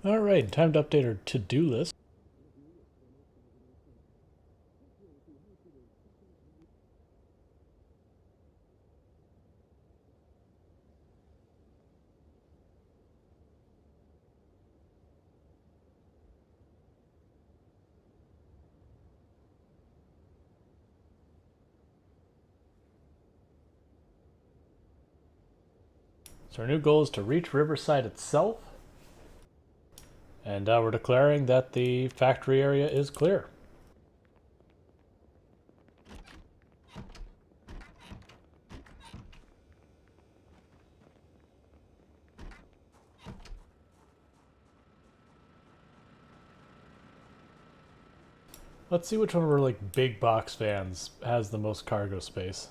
Alright, time to update our to-do list. So our new goal is to reach Riverside itself. And we're declaring that the factory area is clear. Let's see which one of our like big box vans has the most cargo space.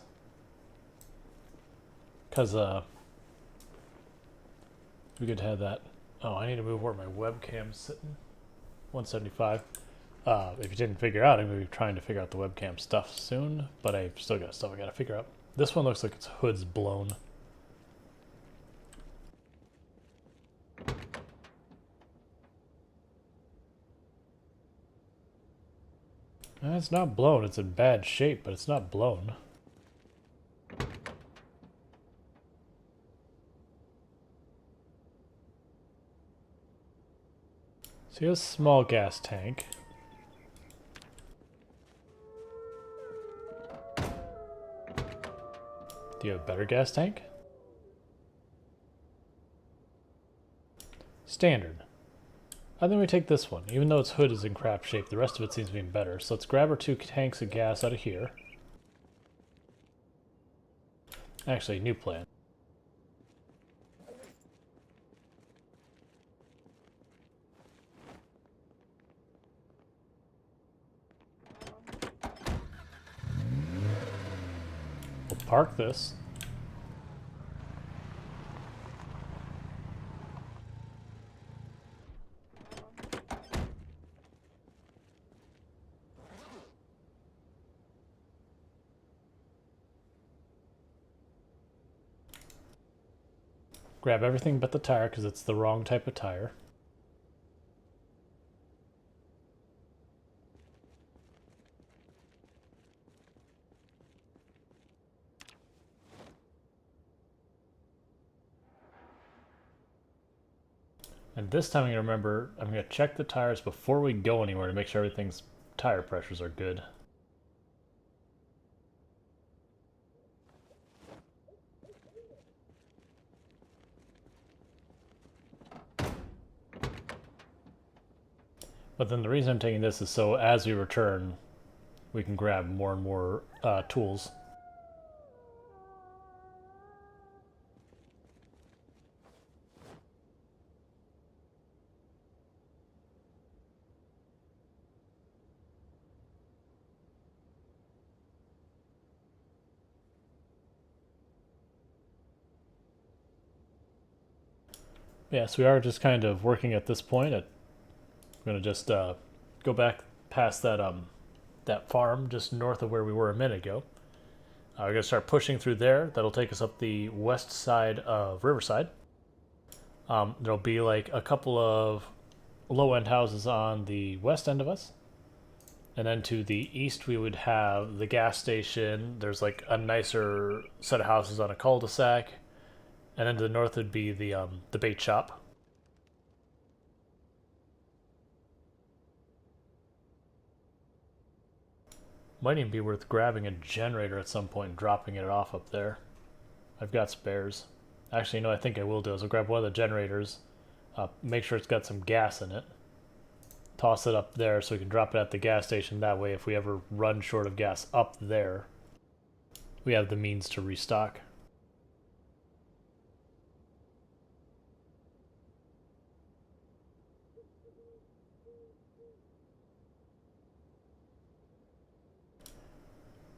Cause we could have that. Oh, I need to move where my webcam's sitting. 175. If you didn't figure out, I'm going to be trying to figure out the webcam stuff soon, but I've still got stuff I got to figure out. This one looks like its hood's blown. It's not blown. It's in bad shape, but it's not blown. So you have a small gas tank. Do you have a better gas tank? Standard. I think we take this one. Even though its hood is in crap shape, the rest of it seems to be better. So let's grab our 2 tanks of gas out of here. Actually, new plan. We'll park this. Grab everything but the tire because it's the wrong type of tire. And this time I'm going to remember, I'm going to check the tires before we go anywhere to make sure everything's tire pressures are good. But then the reason I'm taking this is so as we return, we can grab more and more tools. Yeah, so we are just kind of working at this point. I'm going to just go back past that farm just north of where we were a minute ago. We're going to start pushing through there. That'll take us up the west side of Riverside. There'll be like a couple of low-end houses on the west end of us. And then to the east, we would have the gas station. There's like a nicer set of houses on a cul-de-sac. And then to the north would be the bait shop. Might even be worth grabbing a generator at some point and dropping it off up there. I've got spares. Actually, no, I think I will do is I'll grab one of the generators, make sure it's got some gas in it, toss it up there so we can drop it at the gas station. That way, if we ever run short of gas up there, we have the means to restock.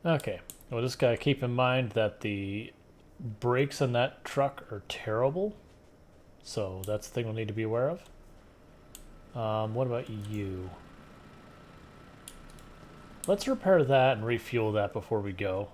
Okay, we'll just gotta keep in mind that the brakes on that truck are terrible, so that's the thing we'll need to be aware of. What about you? Let's repair that and refuel that before we go.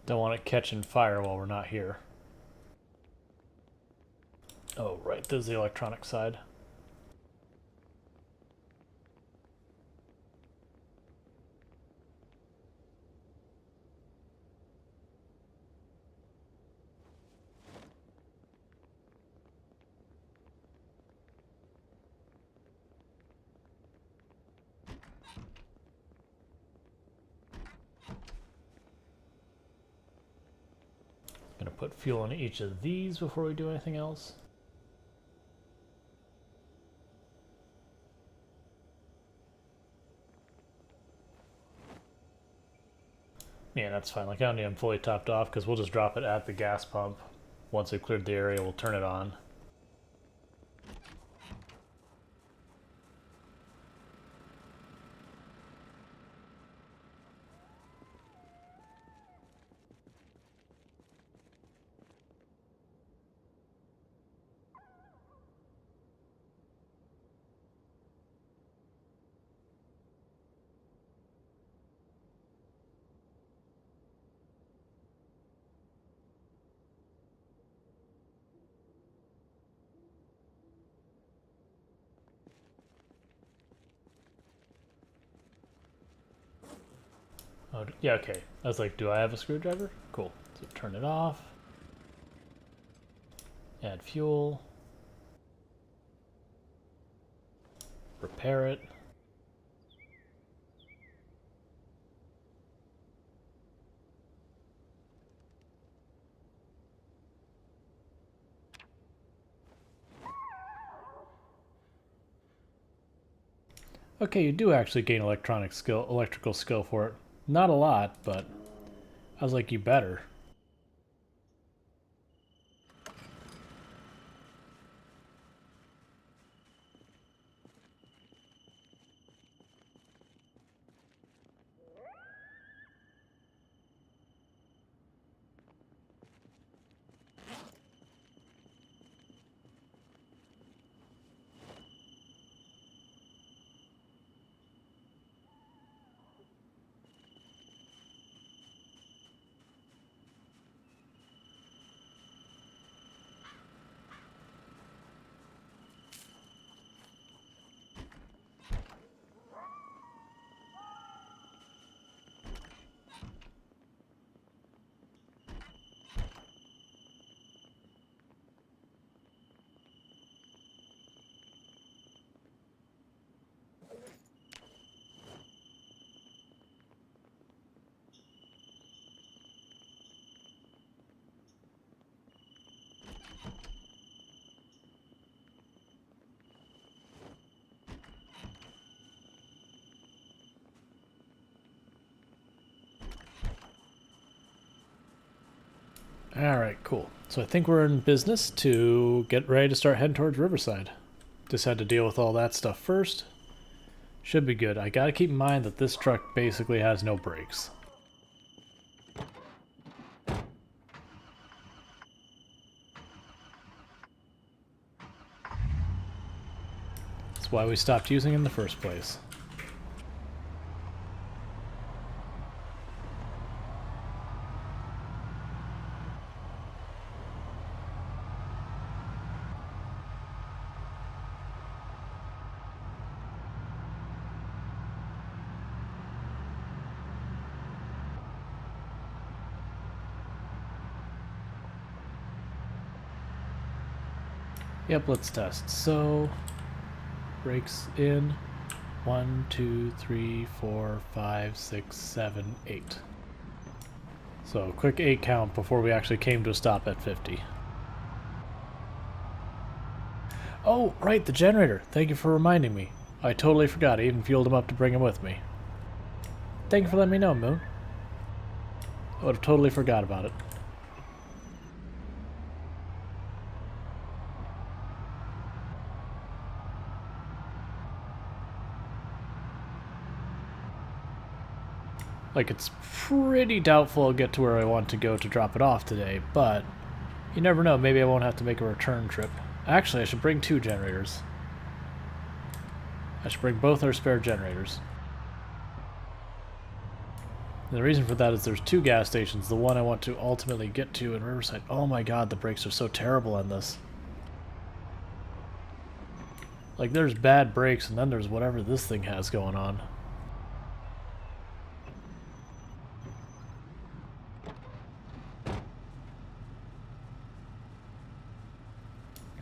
Don't want it catching fire while we're not here. Oh, right, there's the electronic side. Gonna put fuel in each of these before we do anything else. Yeah, that's fine. Like, I don't need them fully topped off because we'll just drop it at the gas pump. Once we've cleared the area, we'll turn it on. Oh, yeah, okay. I was like, do I have a screwdriver? Cool. So turn it off. Add fuel. Repair it. Okay, you do actually gain electrical skill for it. Not a lot, but I was like, you better. Alright, cool. So I think we're in business to get ready to start heading towards Riverside. Just had to deal with all that stuff first. Should be good. I gotta keep in mind that this truck basically has no brakes. That's why we stopped using it in the first place. Yep, let's test. So, brakes in. 1, 2, 3, 4, 5, 6, 7, 8. So, quick 8 count before we actually came to a stop at 50. Oh, right, the generator. Thank you for reminding me. I totally forgot. I even fueled him up to bring him with me. Thank you for letting me know, Moon. I would have totally forgot about it. Like, it's pretty doubtful I'll get to where I want to go to drop it off today, but you never know, maybe I won't have to make a return trip. Actually, I should bring 2 generators. I should bring both our spare generators. And the reason for that is there's 2 gas stations. The one I want to ultimately get to in Riverside. Oh my god, the brakes are so terrible on this. Like, there's bad brakes, and then there's whatever this thing has going on.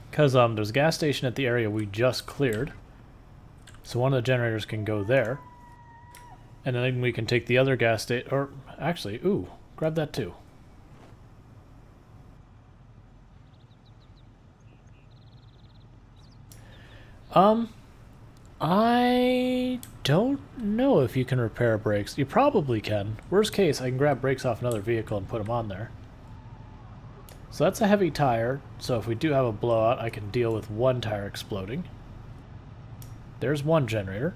Because there's a gas station at the area we just cleared. So one of the generators can go there. And then we can take the other gas station, or actually, ooh, grab that too. I don't know if you can repair brakes. You probably can. Worst case, I can grab brakes off another vehicle and put them on there. So that's a heavy tire, so if we do have a blowout, I can deal with one tire exploding. There's one generator.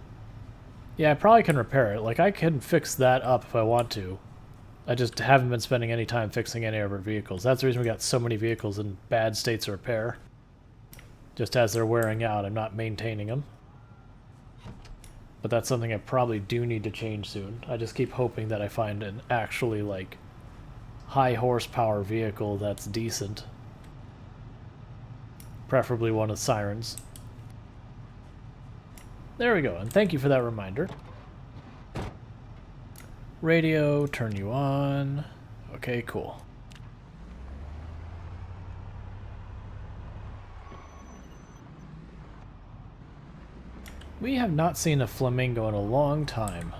Yeah, I probably can repair it. Like, I can fix that up if I want to. I just haven't been spending any time fixing any of our vehicles. That's the reason we got so many vehicles in bad states of repair. Just as they're wearing out, I'm not maintaining them. But that's something I probably do need to change soon. I just keep hoping that I find an actually, like, high horsepower vehicle that's decent. Preferably one with sirens. There we go, and thank you for that reminder. Radio, turn you on. Okay, cool. We have not seen a flamingo in a long time.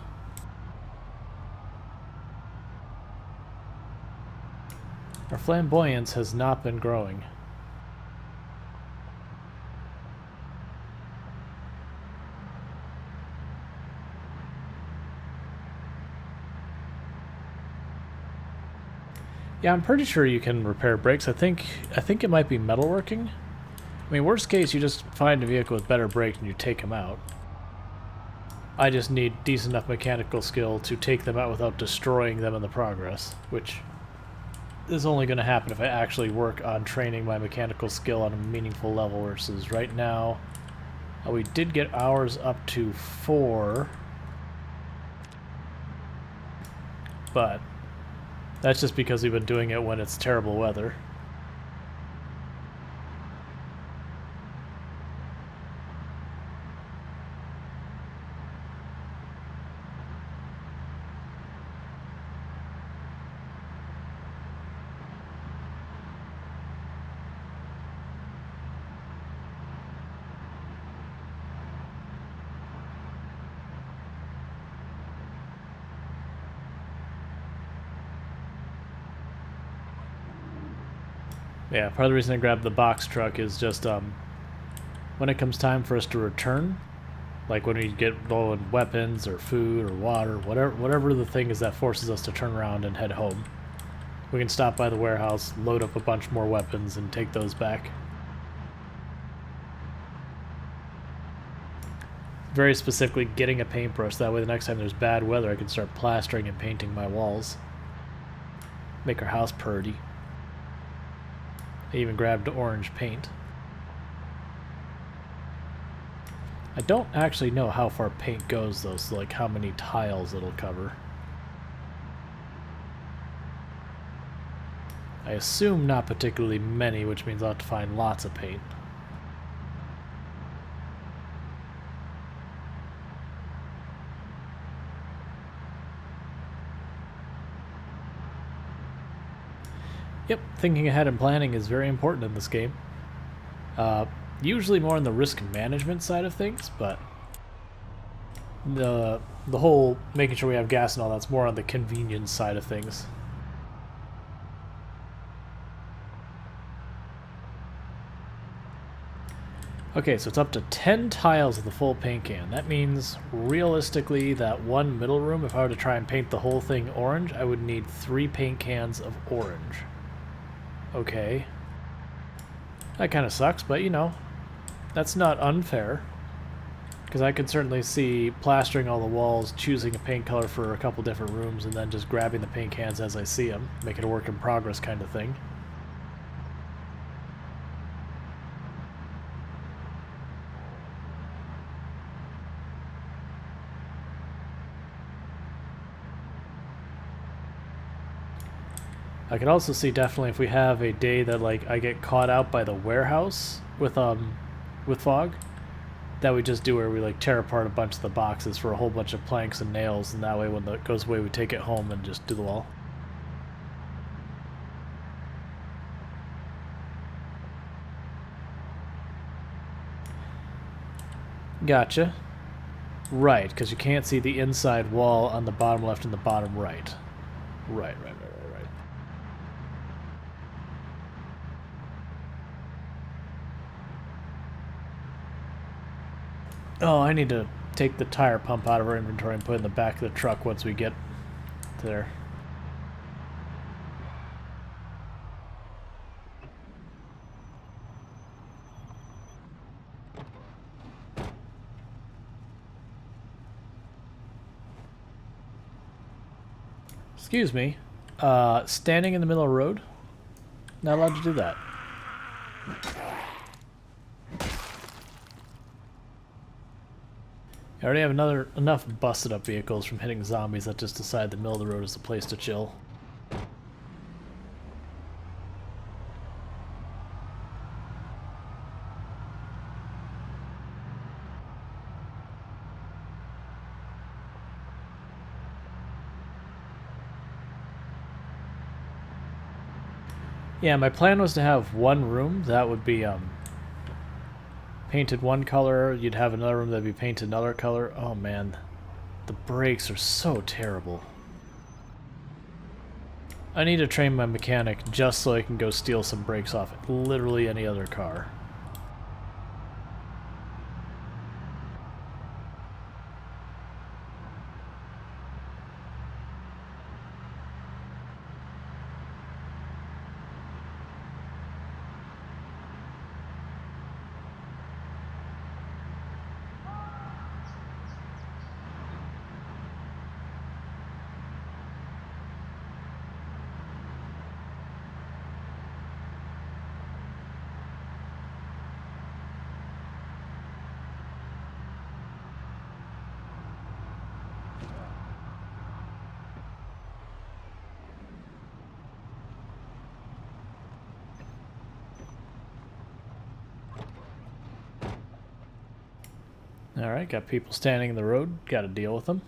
Our flamboyance has not been growing. Yeah, I'm pretty sure you can repair brakes. I think it might be metalworking. I mean, worst case, you just find a vehicle with better brakes and you take them out. I just need decent enough mechanical skill to take them out without destroying them in the progress, which is only going to happen if I actually work on training my mechanical skill on a meaningful level, versus right now, we did get ours up to 4, but that's just because we've been doing it when it's terrible weather. Yeah, part of the reason I grabbed the box truck is just when it comes time for us to return, like when we get low in weapons or food or water, whatever the thing is that forces us to turn around and head home, we can stop by the warehouse, load up a bunch more weapons, and take those back. Very specifically getting a paintbrush, that way the next time there's bad weather I can start plastering and painting my walls. Make our house purty. I even grabbed orange paint. I don't actually know how far paint goes though, so like how many tiles it'll cover. I assume not particularly many, which means I'll have to find lots of paint. Yep, thinking ahead and planning is very important in this game. Usually more on the risk management side of things, but the whole making sure we have gas and all that's more on the convenience side of things. Okay, so it's up to 10 tiles of the full paint can. That means, realistically, that one middle room, if I were to try and paint the whole thing orange, I would need 3 paint cans of orange. Okay. That kind of sucks, but you know, that's not unfair. Because I could certainly see plastering all the walls, choosing a paint color for a couple different rooms, and then just grabbing the paint cans as I see them. Make it a work in progress kind of thing. I could also see definitely if we have a day that like I get caught out by the warehouse with fog, that we just do where we like tear apart a bunch of the boxes for a whole bunch of planks and nails, and that way when it goes away we take it home and just do the wall. Gotcha. Right, because you can't see the inside wall on the bottom left and the bottom right. Right. Oh, I need to take the tire pump out of our inventory and put it in the back of the truck once we get there. Excuse me. Standing in the middle of the road? Not allowed to do that. I already have enough busted up vehicles from hitting zombies that just decide the middle of the road is the place to chill. Yeah, my plan was to have one room that would be painted one color. You'd have another room that'd be painted another color. Oh man, the brakes are so terrible. I need to train my mechanic just so I can go steal some brakes off literally any other car. Alright, got people standing in the road. Gotta deal with them.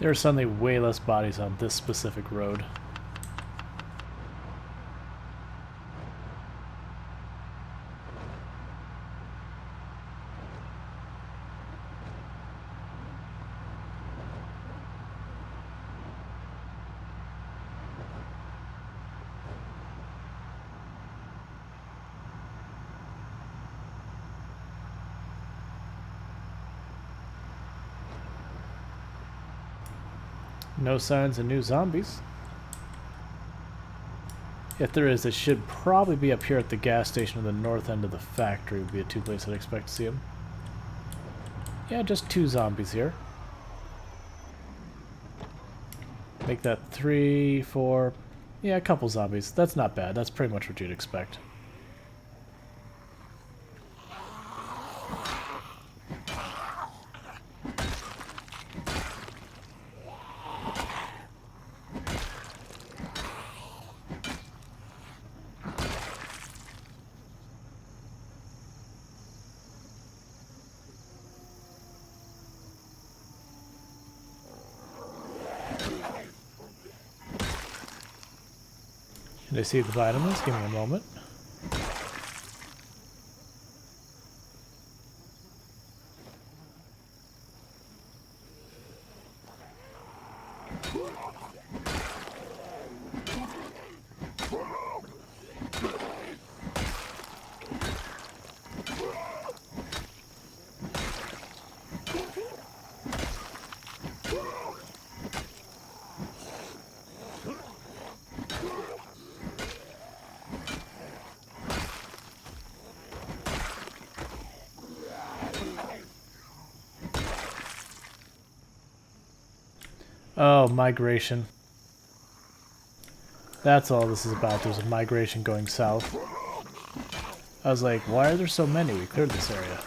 There are suddenly way less bodies on this specific road. No signs of new zombies. If there is, it should probably be up here at the gas station or the north end of the factory would be the two places I'd expect to see them. Yeah, just 2 zombies here. Make that 3, 4... Yeah, a couple zombies. That's not bad. That's pretty much what you'd expect. Can I see the vitamins? Give me a moment. Oh, migration. That's all this is about. There's a migration going south. I was like, why are there so many? We cleared this area.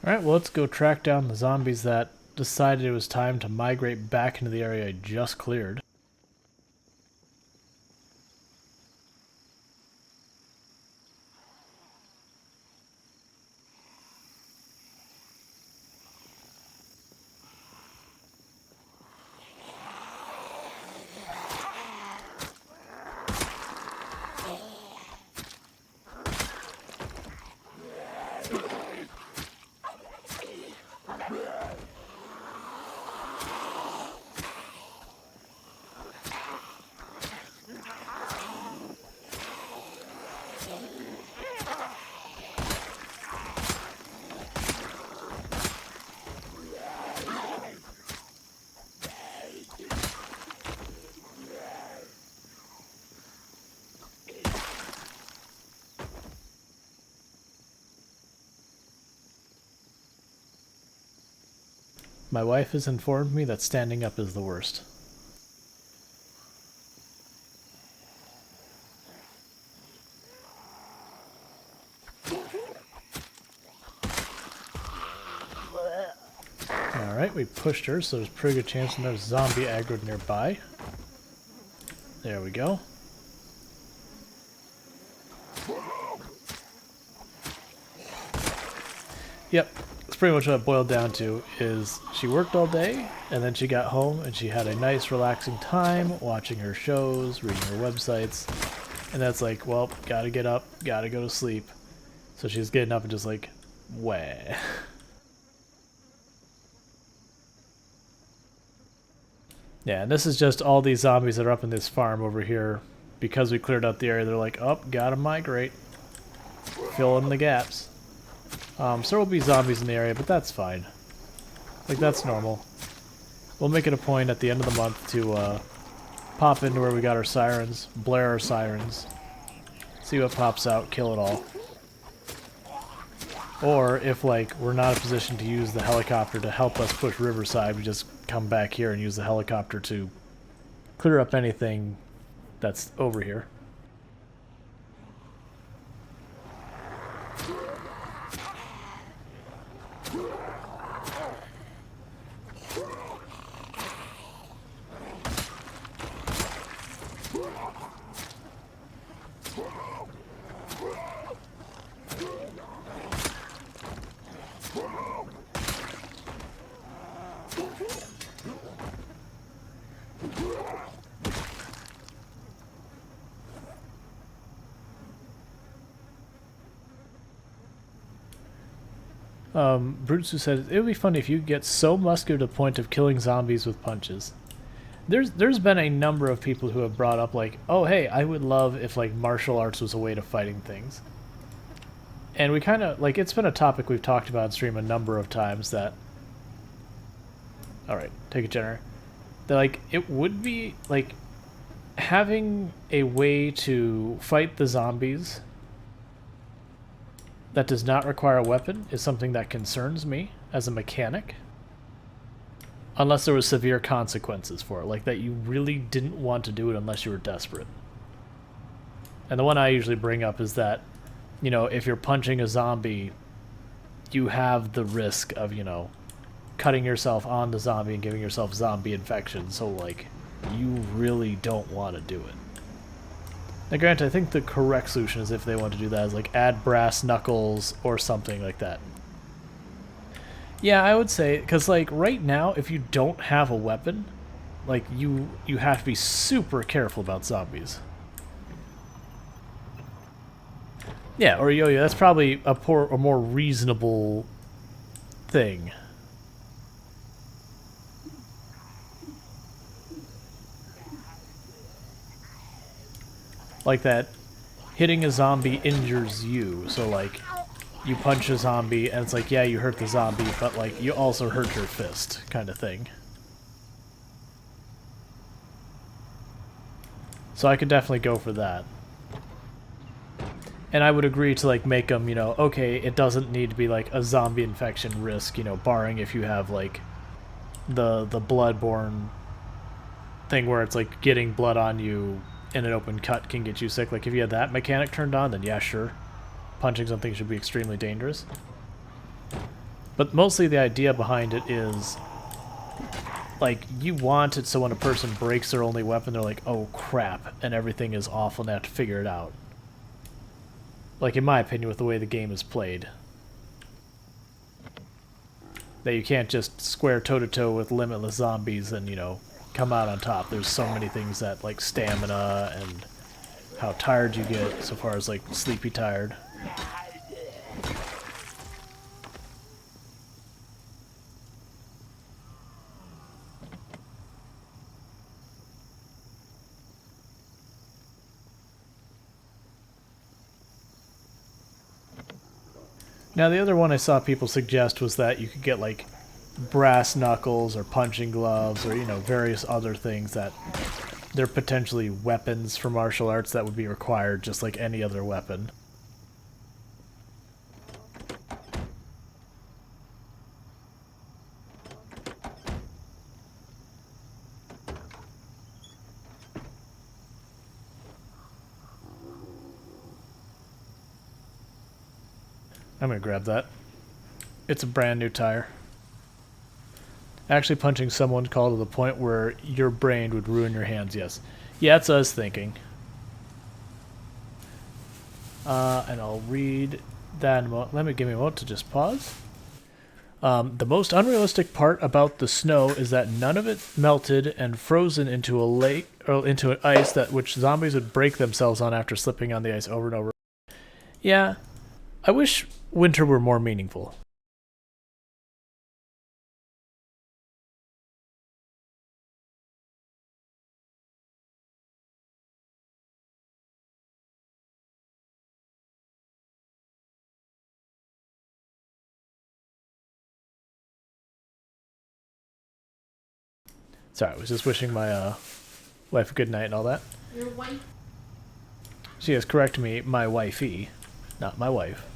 Alright, well, let's go track down the zombies that decided it was time to migrate back into the area I just cleared. My wife has informed me that standing up is the worst. Alright, we pushed her, so there's a pretty good chance another zombie aggroed nearby. There we go. Yep. That's pretty much what it boiled down to, is she worked all day, and then she got home, and she had a nice relaxing time watching her shows, reading her websites, and that's like, well, gotta get up, gotta go to sleep. So she's getting up and just like, wah. Yeah, and this is just all these zombies that are up in this farm over here. Because we cleared out the area, they're like, oh, gotta migrate. Fill in the gaps. So there will be zombies in the area, but that's fine. Like, that's normal. We'll make it a point at the end of the month to pop into where we got our sirens, blare our sirens, see what pops out, kill it all. Or if, like, we're not in a position to use the helicopter to help us push Riverside, we just come back here and use the helicopter to clear up anything that's over here. Brutsu said, it would be funny if you get so muscular to the point of killing zombies with punches. There's been a number of people who have brought up, like, oh, hey, I would love if, like, martial arts was a way to fighting things. And we kind of, like, it's been a topic we've talked about on stream a number of times that... Alright, take it, Jenner. That, like, it would be, like, having a way to fight the zombies that does not require a weapon is something that concerns me as a mechanic. Unless there was severe consequences for it, like that you really didn't want to do it unless you were desperate. And the one I usually bring up is that, you know, if you're punching a zombie you have the risk of, you know, cutting yourself on the zombie and giving yourself zombie infection, so, like, you really don't want to do it. Now, granted, I think the correct solution is if they want to do that is, like, add brass knuckles or something like that. Yeah, I would say, because, like, right now, if you don't have a weapon, like, you have to be super careful about zombies. Yeah, or yo-yo, that's probably a more reasonable thing. Like that, hitting a zombie injures you, so like, you punch a zombie and it's like, yeah, you hurt the zombie, but like, you also hurt your fist, kind of thing. So I could definitely go for that. And I would agree to like make them, you know, okay, it doesn't need to be like a zombie infection risk, you know, barring if you have like the bloodborne thing where it's like getting blood on you in an open cut can get you sick. Like if you had that mechanic turned on, then yeah, sure. Punching something should be extremely dangerous. But mostly the idea behind it is, like, you want it so when a person breaks their only weapon, they're like, oh crap, and everything is awful and they have to figure it out. Like, in my opinion, with the way the game is played. That you can't just square toe-to-toe with limitless zombies and, you know, come out on top. There's so many things that, like, stamina and how tired you get, so far as, like, sleepy tired. Now, the other one I saw people suggest was that you could get, like, brass knuckles or punching gloves or, you know, various other things that they're potentially weapons for martial arts that would be required just like any other weapon. I'm gonna grab that. It's a brand new tire. Actually punching someone called to the point where your brain would ruin your hands, yes. Yeah, that's what I was thinking. And I'll read that in a moment. Give me a moment to just pause. The most unrealistic part about the snow is that none of it melted and frozen into a lake or into an ice that which zombies would break themselves on after slipping on the ice over and over. Yeah, I wish winter were more meaningful. Sorry, I was just wishing my wife a good night and all that. Your wife? She has corrected me, my wifey, not my wife.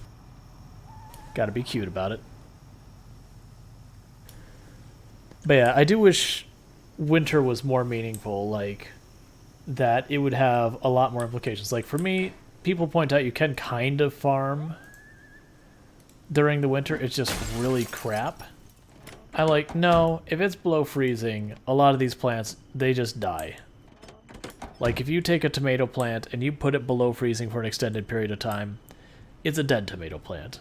Gotta be cute about it. But yeah, I do wish winter was more meaningful, like, that it would have a lot more implications. Like, for me, people point out you can kind of farm during the winter, it's just really crap. I'm like, no, if it's below freezing, a lot of these plants, they just die. Like, if you take a tomato plant and you put it below freezing for an extended period of time, it's a dead tomato plant.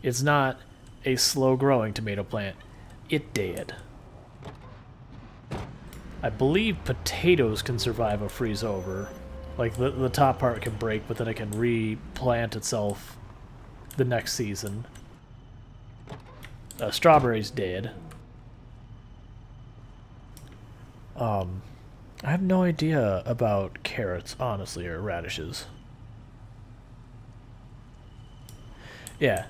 It's not a slow-growing tomato plant. It dead. I believe potatoes can survive a freeze-over. Like, the top part can break, but then it can replant itself the next season. Strawberries dead. I have no idea about carrots, honestly, or radishes. Yeah.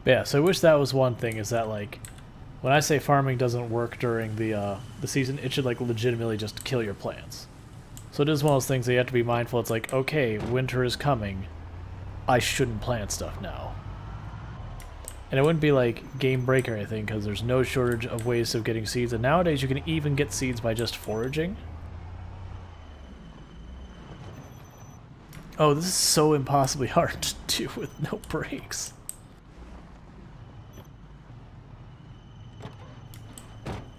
Yeah, so I wish that was one thing, is that, like, when I say farming doesn't work during the season, it should, like, legitimately just kill your plants. So it is one of those things that you have to be mindful. It's like, okay, winter is coming. I shouldn't plant stuff now. And it wouldn't be like game break or anything, because there's no shortage of ways of getting seeds. And nowadays you can even get seeds by just foraging. Oh, this is so impossibly hard to do with no breaks.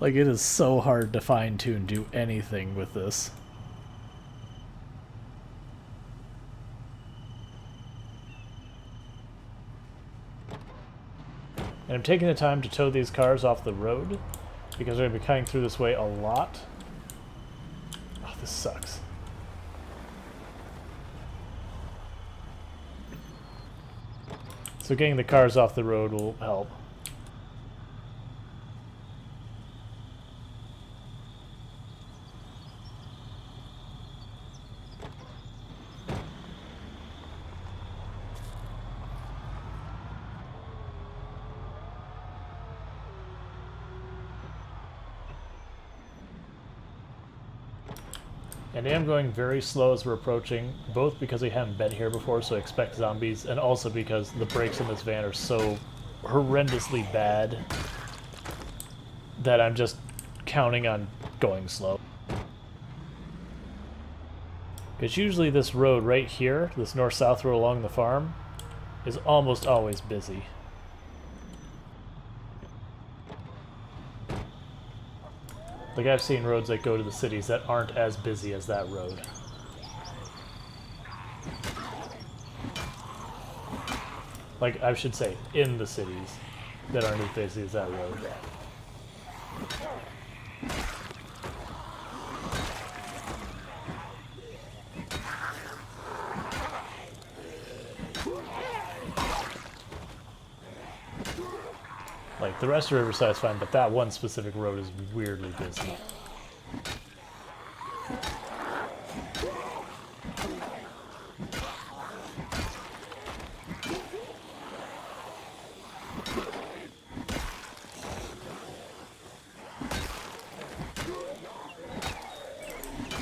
Like, it is so hard to fine-tune, do anything with this. And I'm taking the time to tow these cars off the road, because we're going to be cutting through this way a lot. Oh, this sucks. So getting the cars off the road will help. And I am going very slow as we're approaching, both because we haven't been here before, so I expect zombies, and also because the brakes in this van are so horrendously bad that I'm just counting on going slow. Because usually this road right here, this north-south road along the farm, is almost always busy. Like, I've seen roads that go to the cities that aren't as busy as that road. Like, I should say, in the cities that aren't as busy as that road. Like, the rest of Riverside's fine, but that one specific road is weirdly busy.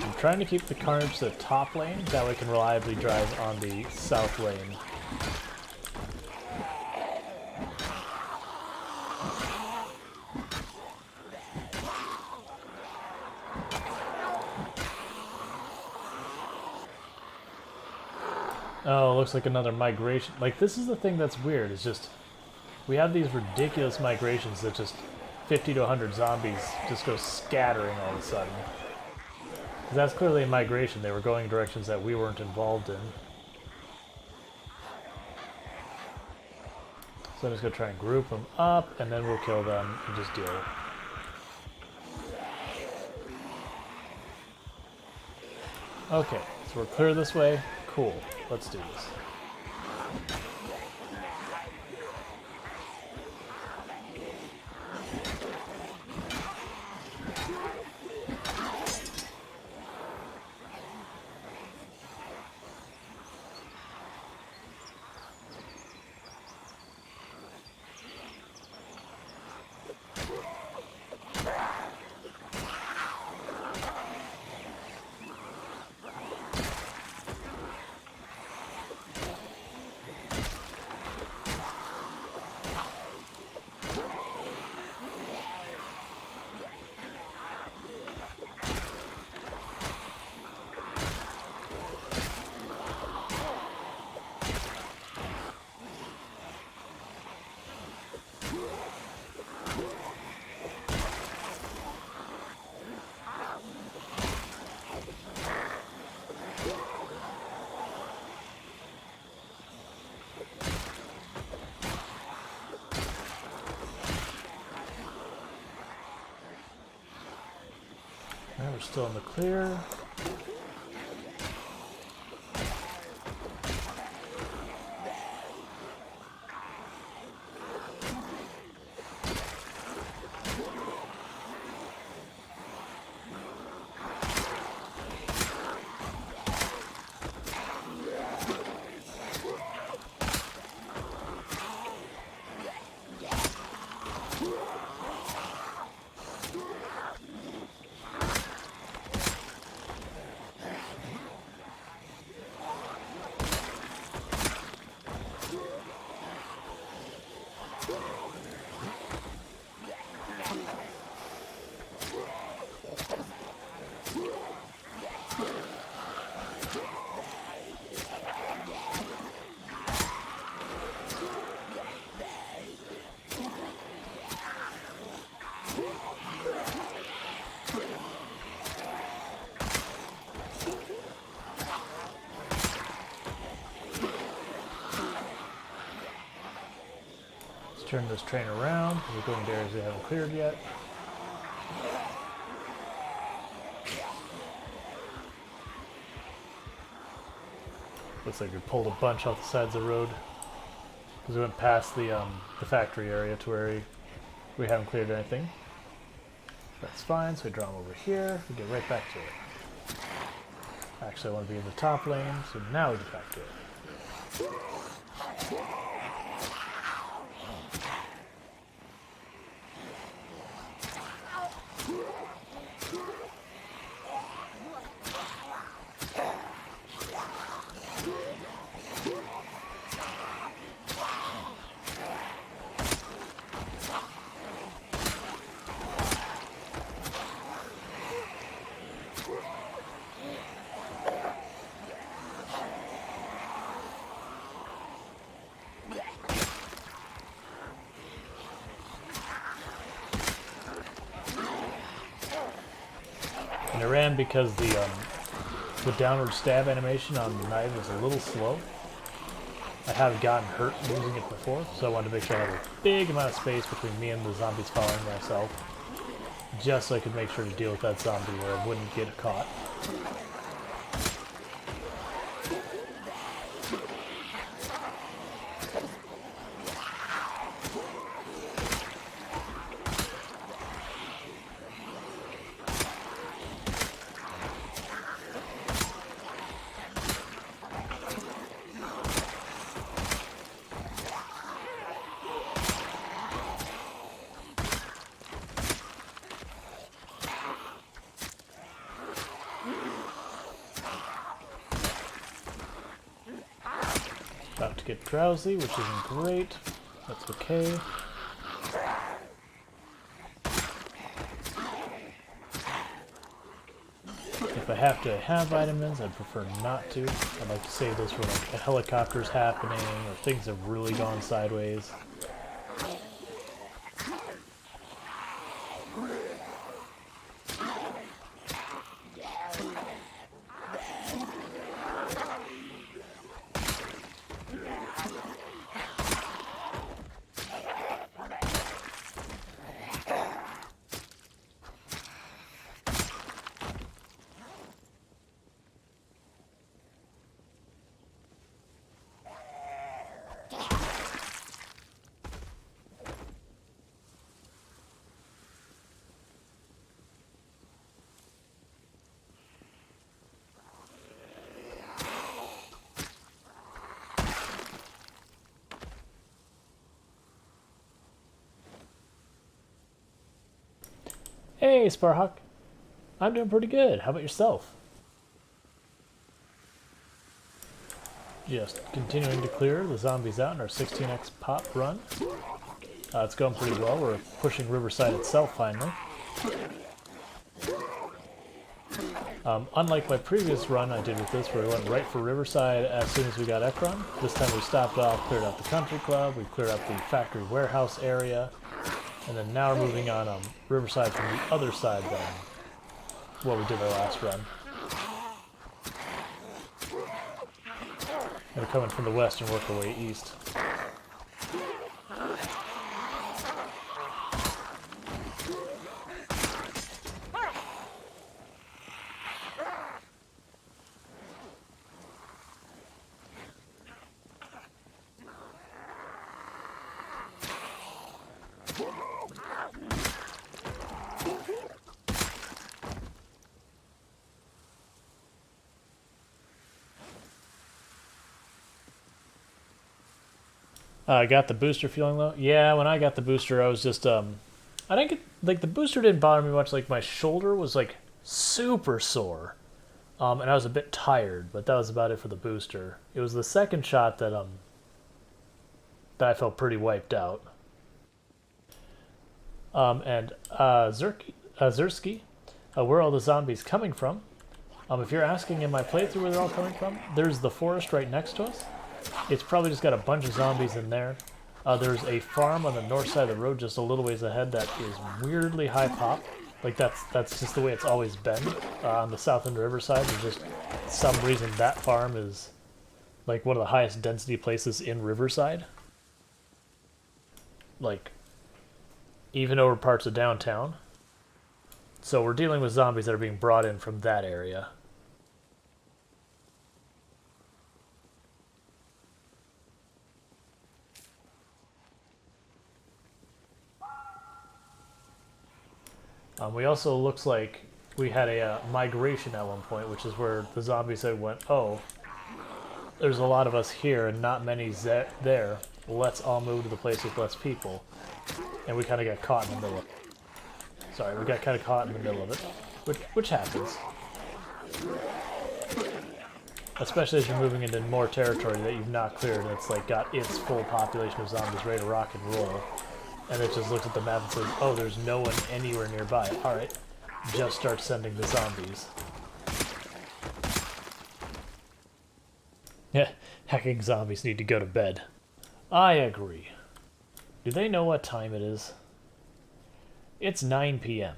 I'm trying to keep the carnage to the top lane, that way I can reliably drive on the south lane. Oh, looks like another migration. Like, this is the thing that's weird, is just, we have these ridiculous migrations that just 50 to 100 zombies just go scattering all of a sudden. That's clearly a migration. They were going in directions that we weren't involved in. So I'm just going to try and group them up, and then we'll kill them and just deal. Okay, so we're clear this way. Cool. Let's do this. Alright, we're still in the clear. turn this train around. We're going to areas we haven't cleared yet. Looks like we pulled a bunch off the sides of the road because we went past the factory area to where we haven't cleared anything. That's fine, so we draw them over here. We get right back to it. Actually, I want to be in the top lane, so now we get back to it. And I ran because the downward stab animation on the knife is a little slow. I haven't gotten hurt using it before, so I wanted to make sure I had a big amount of space between me and the zombies following myself, just so I could make sure to deal with that zombie where I wouldn't get caught. About to get drowsy, which isn't great. That's okay. If I have to have vitamins, I'd prefer not to. I'd like to save those for like a helicopter's happening or things have really gone sideways. Hey, Sparhawk. I'm doing pretty good. How about yourself? Just continuing to clear the zombies out in our 16x pop run. It's going pretty well. We're pushing Riverside itself finally. Unlike my previous run I did with this, where we went right for Riverside as soon as we got Ekron, this time we stopped off, cleared out the country club, we cleared out the factory warehouse area, and then now we're moving on Riverside from the other side than what we did our last run. And we're coming from the west and work our way east. I got the booster feeling low. Yeah, when I got the booster, I was just I didn't get like the booster didn't bother me much. Like my shoulder was like super sore, and I was a bit tired. But that was about it for the booster. It was the second shot that I felt pretty wiped out. And Zersky, where are all the zombies coming from? If you're asking in my playthrough where they're all coming from, there's the forest right next to us. It's probably just got a bunch of zombies in there. There's a farm on the north side of the road just a little ways ahead that is weirdly high pop. Like that's just the way it's always been. On the south end of Riverside, there's just some reason that farm is like one of the highest density places in Riverside. like even over parts of downtown. So we're dealing with zombies that are being brought in from that area. We also looks like we had a migration at one point, which is where the zombies had went, oh, there's a lot of us here and not many there. Let's all move to the place with less people. And we kind of got caught in the middle of it. Sorry, we got kind of caught in the middle of it, which happens. Especially as you're moving into more territory that you've not cleared, and it's like got its full population of zombies ready to rock and roll. And it just looks at the map and says, oh, there's no one anywhere nearby. Alright, just start sending the zombies. Yeah, hacking zombies need to go to bed. I agree. Do they know what time it is? It's 9 p.m.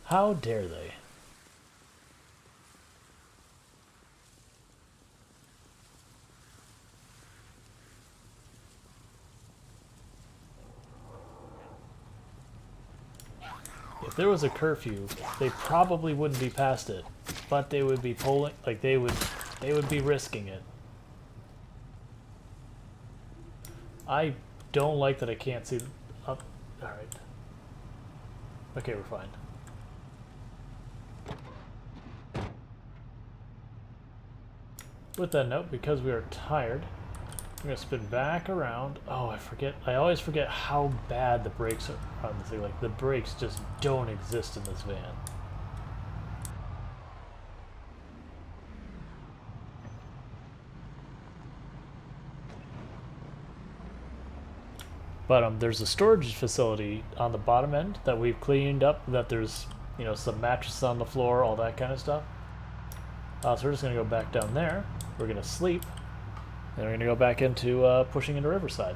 How dare they? If there was a curfew, they probably wouldn't be past it, but they would be polling, like they would be risking it. I don't like that I can't see up. All right. Okay, we're fine. With that note, because we are tired, I'm gonna spin back around. Oh, I always forget how bad the brakes are on this thing. Like, the brakes just don't exist in this van. But there's a storage facility on the bottom end that we've cleaned up, that there's, you know, some mattresses on the floor, all that kind of stuff. So we're just gonna go back down there. We're gonna sleep. Then we're going to go back into pushing into Riverside.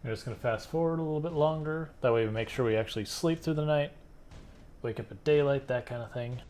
I'm just going to fast forward a little bit longer. That way we make sure we actually sleep through the night, wake up at daylight, that kind of thing.